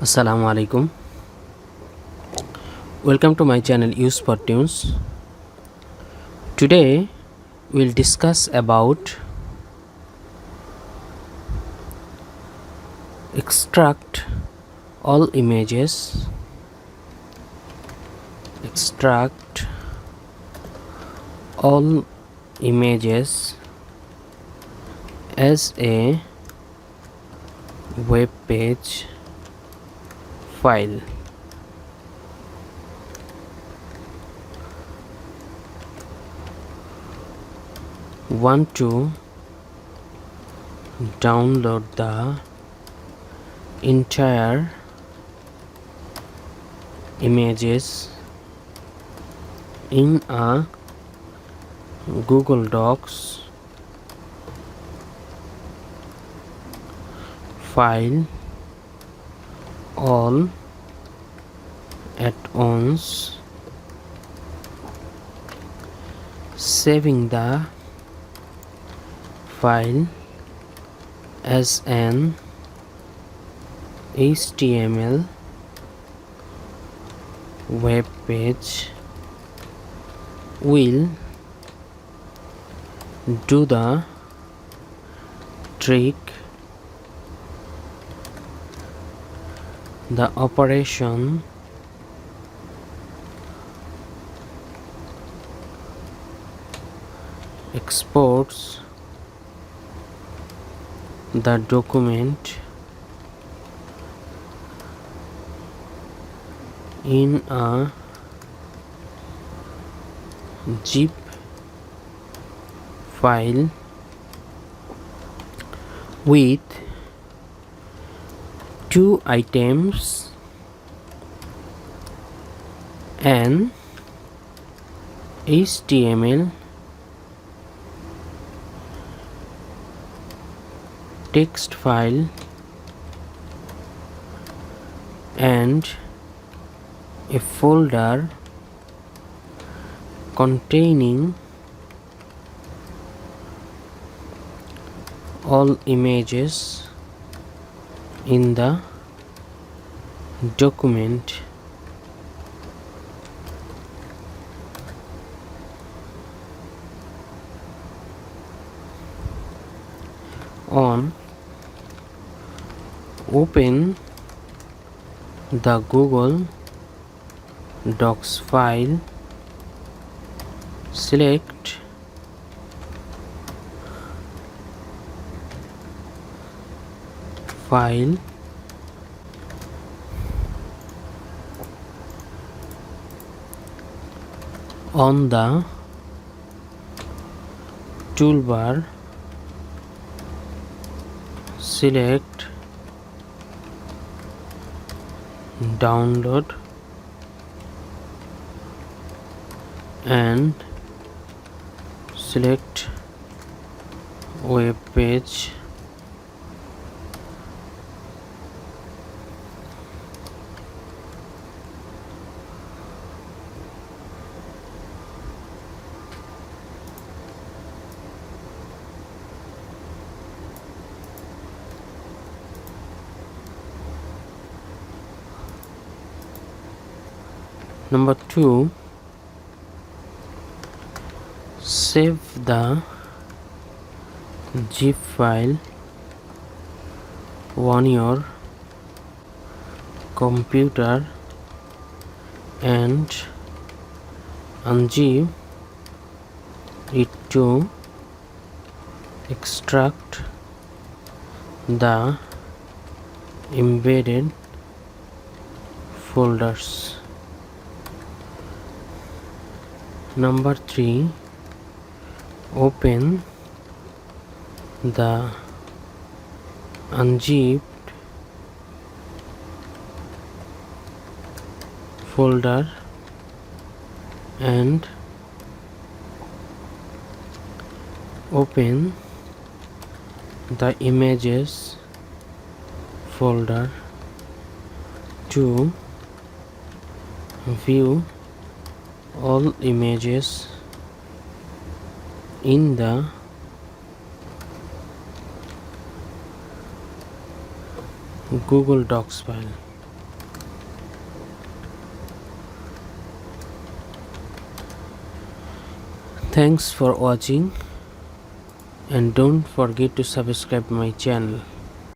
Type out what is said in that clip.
Assalamu alaikum. Welcome to my channel Use for Tunes. Today we'll discuss about extract all images, extract all images as a web page file. Want to download the entire images in a Google Docs file all at once, saving the file as an HTML web page will do the trick. The operation exports the document in a zip file with two items, an HTML text file and a folder containing all images in the document. Open the Google Docs file, select file, on the toolbar select download and select web page. Number 2, save the zip file on your computer and unzip it to extract the embedded folders. Number 3, open the unzipped folder and open the images folder to view all images in the Google Docs file. Thanks for watching and don't forget to subscribe my channel.